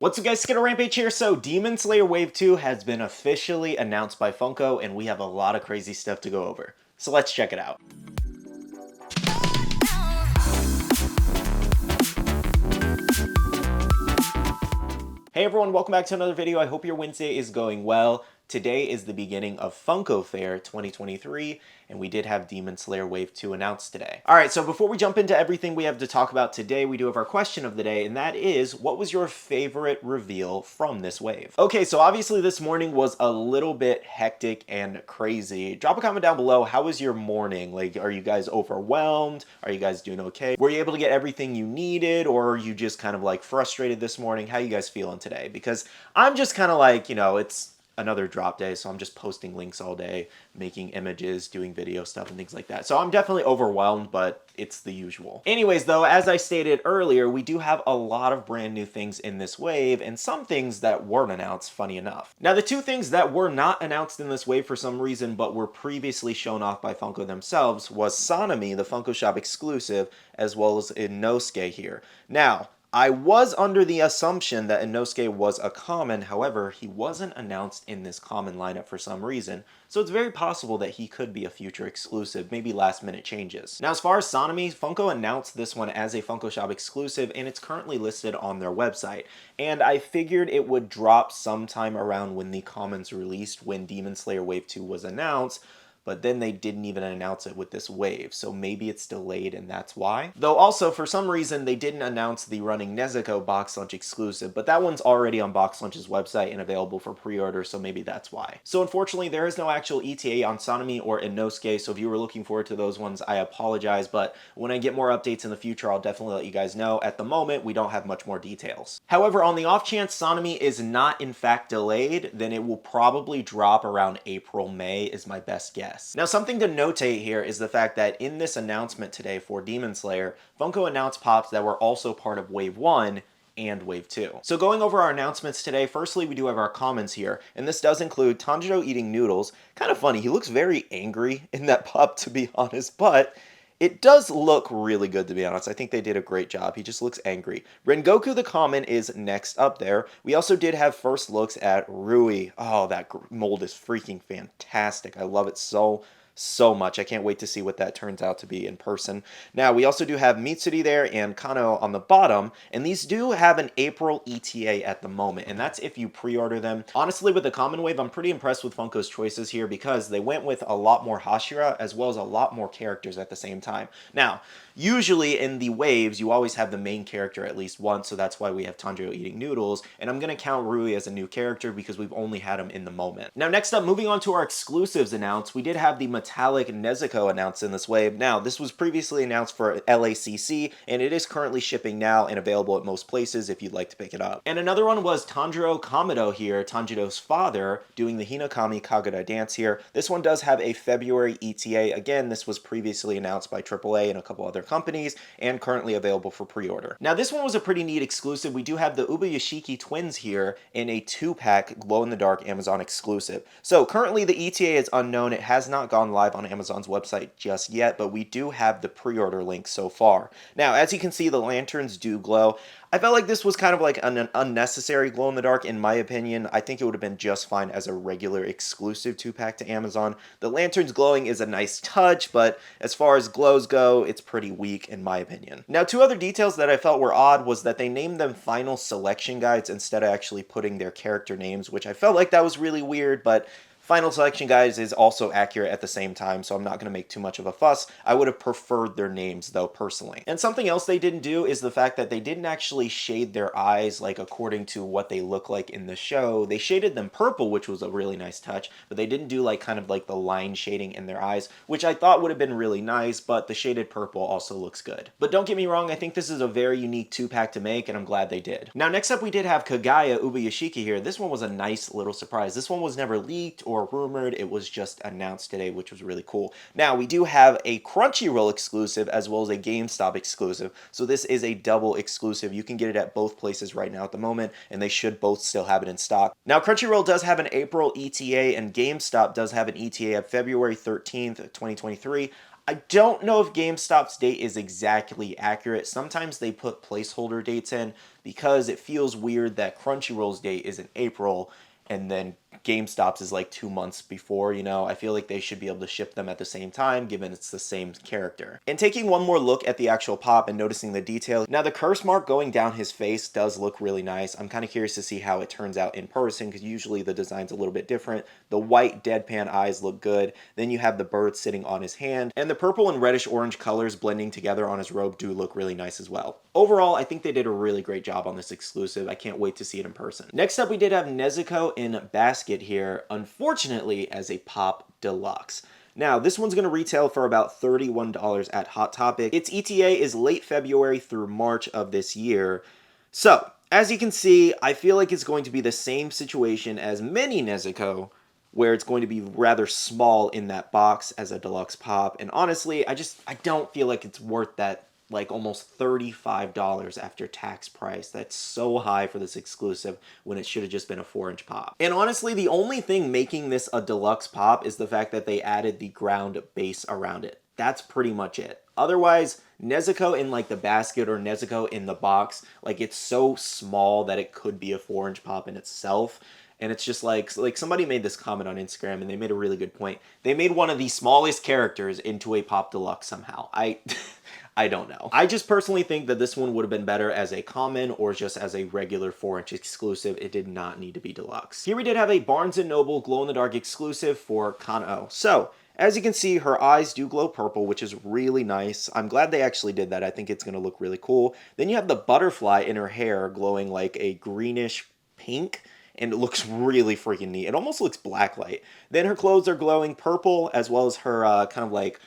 What's up guys, SkittleRampage here. So Demon Slayer Wave 2 has been officially announced by Funko and we have a lot of crazy stuff to go over. So let's check it out. Hey everyone, welcome back to another video. I hope your Wednesday is going well. Today is the beginning of Funko Fair 2023, and we did have Demon Slayer Wave 2 announced today. Alright, so before we jump into everything we have to talk about today, we do have our question of the day, and that is, what was your favorite reveal from this wave? Okay, so obviously this morning was a little bit hectic and crazy. Drop a comment down below, how was your morning? Like, are you guys overwhelmed? Are you guys doing okay? Were you able to get everything you needed, or are you just kind of like frustrated this morning? How you guys feeling today? Because I'm just kind of like, it's another drop day, so I'm just posting links all day, making images, doing video stuff and things like that. So I'm definitely overwhelmed, but it's the usual. Anyways though, as I stated earlier, we do have a lot of brand new things in this wave and some things that weren't announced, funny enough. Now the two things that were not announced in this wave for some reason but were previously shown off by Funko themselves was Sanemi, the Funko Shop exclusive, as well as Inosuke here. Now, I was under the assumption that Inosuke was a common, however, he wasn't announced in this common lineup for some reason, so it's very possible that he could be a future exclusive, maybe last minute changes. Now as far as Sanemi, Funko announced this one as a Funko Shop exclusive and it's currently listed on their website. And I figured it would drop sometime around when the commons released, when Demon Slayer Wave 2 was announced, but then they didn't even announce it with this wave, so maybe it's delayed and that's why. Though also, for some reason, they didn't announce the running Nezuko Box Lunch exclusive, but that one's already on Box Lunch's website and available for pre-order, so maybe that's why. So unfortunately, there is no actual ETA on Sanemi or Inosuke, so if you were looking forward to those ones, I apologize, but when I get more updates in the future, I'll definitely let you guys know. At the moment, we don't have much more details. However, on the off chance Sanemi is not in fact delayed, then it will probably drop around April, May is my best guess. Now something to notate here is the fact that in this announcement today for Demon Slayer, Funko announced pops that were also part of Wave 1 and Wave 2. So going over our announcements today, firstly we do have our comments here, and this does include Tanjiro eating noodles. Kind of funny, he looks very angry in that pop to be honest, but it does look really good, to be honest. I think they did a great job. He just looks angry. Rengoku the Common is next up there. We also did have first looks at Rui. Oh, that mold is freaking fantastic. I love it so much. I can't wait to see what that turns out to be in person. Now, we also do have Mitsuri there and Kanao on the bottom, and these do have an April ETA at the moment, and that's if you pre-order them. Honestly, with the Common Wave, I'm pretty impressed with Funko's choices here because they went with a lot more Hashira as well as a lot more characters at the same time. Now, usually in the waves, you always have the main character at least once, so that's why we have Tanjiro eating noodles, and I'm going to count Rui as a new character because we've only had him in the moment. Now, next up, moving on to our exclusives announced, we did have the metallic Nezuko announced in this wave. Now, this was previously announced for LACC, and it is currently shipping now and available at most places if you'd like to pick it up. And another one was Tanjiro Kamado here, Tanjiro's father, doing the Hinokami Kagaya dance here. This one does have a February ETA. Again, this was previously announced by AAA and a couple other companies, and currently available for pre-order. Now, this one was a pretty neat exclusive. We do have the Unbuyashiki twins here in a 2-pack glow-in-the-dark Amazon exclusive. So currently the ETA is unknown. It has not gone live on Amazon's website just yet, but we do have the pre-order link so far. Now, as you can see, the lanterns do glow. I felt like this was kind of like an unnecessary glow-in-the-dark in my opinion. I think it would have been just fine as a regular exclusive 2-pack to Amazon. The lanterns glowing is a nice touch, but as far as glows go, it's pretty weak in my opinion. Now, two other details that I felt were odd was that they named them final selection guides instead of actually putting their character names, which I felt like that was really weird, but Final Selection Guides is also accurate at the same time, so I'm not going to make too much of a fuss. I would have preferred their names, though, personally. And something else they didn't do is the fact that they didn't actually shade their eyes, like, according to what they look like in the show. They shaded them purple, which was a really nice touch, but they didn't do, like, kind of like the line shading in their eyes, which I thought would have been really nice, but the shaded purple also looks good. But don't get me wrong, I think this is a very unique 2-pack to make, and I'm glad they did. Now, next up, we did have Kagaya Unbuyashiki here. This one was a nice little surprise. This one was never leaked or rumored, it was just announced today, which was really cool. Now, we do have a Crunchyroll exclusive as well as a GameStop exclusive, so this is a double exclusive. You can get it at both places right now at the moment, and they should both still have it in stock. Now, Crunchyroll does have an April ETA, and GameStop does have an ETA of February 13th, 2023. I don't know if GameStop's date is exactly accurate. Sometimes they put placeholder dates in because it feels weird that Crunchyroll's date is in April and then GameStop's is like 2 months before, you know? I feel like they should be able to ship them at the same time given it's the same character. And taking one more look at the actual pop and noticing the detail, now the curse mark going down his face does look really nice. I'm kind of curious to see how it turns out in person because usually the design's a little bit different. The white deadpan eyes look good. Then you have the bird sitting on his hand, and the purple and reddish orange colors blending together on his robe do look really nice as well. Overall, I think they did a really great job on this exclusive. I can't wait to see it in person. Next up, we did have Nezuko in Basket here, unfortunately as a Pop Deluxe. Now, this one's going to retail for about $31 at Hot Topic. Its ETA is late February through March of this year. So, as you can see, I feel like it's going to be the same situation as many Nezuko, where it's going to be rather small in that box as a deluxe pop. And honestly, I don't feel like it's worth that, like, almost $35 after tax price. That's so high for this exclusive when it should have just been a 4-inch pop. And honestly, the only thing making this a deluxe pop is the fact that they added the ground base around it. That's pretty much it. Otherwise, Nezuko in like the basket or Nezuko in the box, like it's so small that it could be a 4-inch pop in itself. And it's just like somebody made this comment on Instagram and they made a really good point. They made one of the smallest characters into a Pop Deluxe somehow. I don't know. I just personally think that this one would have been better as a common or just as a regular 4-inch exclusive. It did not need to be deluxe. Here we did have a Barnes & Noble glow-in-the-dark exclusive for Kanao. So, as you can see, her eyes do glow purple, which is really nice. I'm glad they actually did that. I think it's going to look really cool. Then you have the butterfly in her hair glowing like a greenish pink, and it looks really freaking neat. It almost looks blacklight. Then her clothes are glowing purple, as well as her kind of like,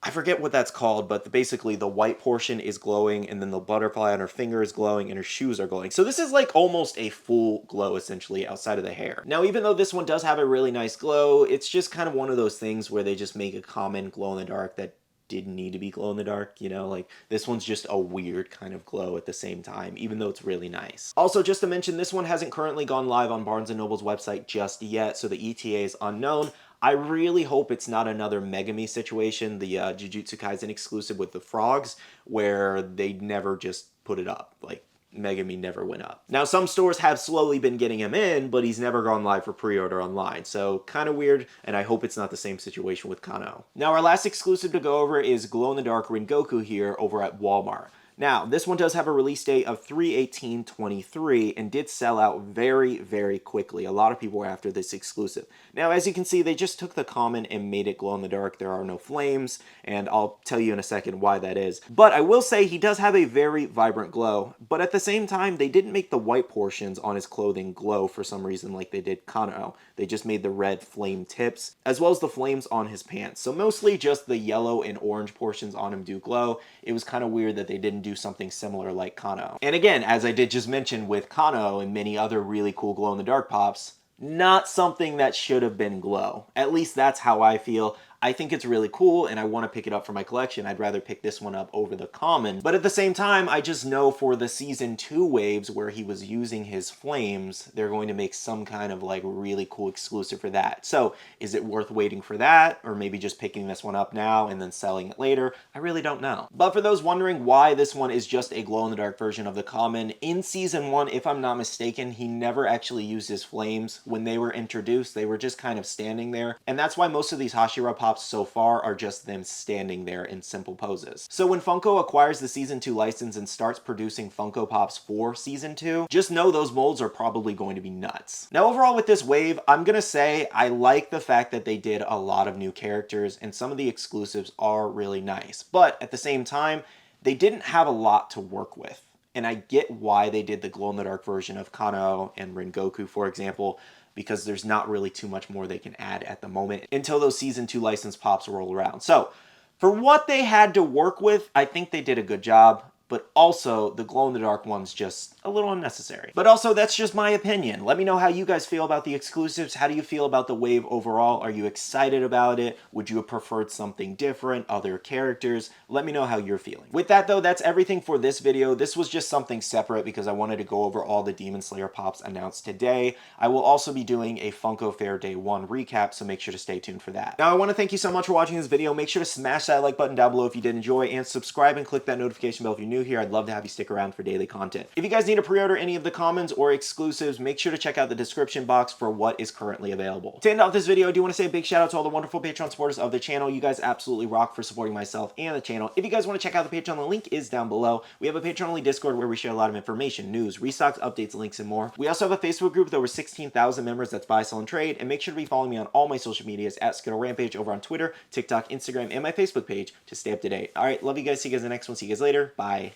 I forget what that's called, but basically the white portion is glowing, and then the butterfly on her finger is glowing, and her shoes are glowing. So this is like almost a full glow, essentially, outside of the hair. Now, even though this one does have a really nice glow, it's just kind of one of those things where they just make a common glow-in-the-dark that didn't need to be glow-in-the-dark, you know? Like, this one's just a weird kind of glow at the same time, even though it's really nice. Also, just to mention, this one hasn't currently gone live on Barnes & Noble's website just yet, so the ETA is unknown. I really hope it's not another Megami situation, the Jujutsu Kaisen exclusive with the frogs, where they never just put it up. Like, Megami never went up. Now, some stores have slowly been getting him in, but he's never gone live for pre-order online. So, kind of weird, and I hope it's not the same situation with Kanao. Now, our last exclusive to go over is glow-in-the-dark Rengoku here over at Walmart. Now, this one does have a release date of 3/18/23 and did sell out very, very quickly. A lot of people were after this exclusive. Now, as you can see, they just took the common and made it glow in the dark. There are no flames, and I'll tell you in a second why that is. But I will say he does have a very vibrant glow, but at the same time, they didn't make the white portions on his clothing glow for some reason like they did Kanao. They just made the red flame tips, as well as the flames on his pants. So mostly just the yellow and orange portions on him do glow. It was kind of weird that they didn't do something similar like Kanao. And again, as I did just mention with Kanao and many other really cool glow-in-the-dark pops, not something that should have been glow. At least that's how I feel. I think it's really cool and I want to pick it up for my collection. I'd rather pick this one up over the common. But at the same time, I just know for the season 2 waves where he was using his flames, they're going to make some kind of like really cool exclusive for that. So is it worth waiting for that? Or maybe just picking this one up now and then selling it later? I really don't know. But for those wondering why this one is just a glow-in-the-dark version of the common, in season 1, if I'm not mistaken, he never actually used his flames. When they were introduced, they were just kind of standing there. And that's why most of these Hashira pops so far are just them standing there in simple poses. So when Funko acquires the season 2 license and starts producing Funko Pops for season 2, just know those molds are probably going to be nuts. Now overall with this wave, I'm gonna say I like the fact that they did a lot of new characters and some of the exclusives are really nice. But at the same time, they didn't have a lot to work with. And I get why they did the glow-in-the-dark version of Kanao and Rengoku, for example, because there's not really too much more they can add at the moment until those season 2 license pops roll around. So for what they had to work with, I think they did a good job, but also the glow-in-the-dark one's just a little unnecessary. But also, that's just my opinion. Let me know how you guys feel about the exclusives. How do you feel about the wave overall? Are you excited about it? Would you have preferred something different, other characters? Let me know how you're feeling. With that though, that's everything for this video. This was just something separate because I wanted to go over all the Demon Slayer pops announced today. I will also be doing a Funko Fair Day 1 recap, so make sure to stay tuned for that. Now, I want to thank you so much for watching this video. Make sure to smash that like button down below if you did enjoy, and subscribe and click that notification bell if you're new here. I'd love to have you stick around for daily content. If you guys need to pre-order any of the commons or exclusives, make sure to check out the description box for what is currently available. To end off this video, I do want to say a big shout out to all the wonderful Patreon supporters of the channel. You guys absolutely rock for supporting myself and the channel. If you guys want to check out the Patreon, the link is down below. We have a Patreon-only Discord where we share a lot of information, news, restocks, updates, links, and more. We also have a Facebook group with over 16,000 members that's buy, sell, and trade. And make sure to be following me on all my social medias at SkittleRampage over on Twitter, TikTok, Instagram, and my Facebook page to stay up to date. All right, love you guys. See you guys in the next one. See you guys later. Bye.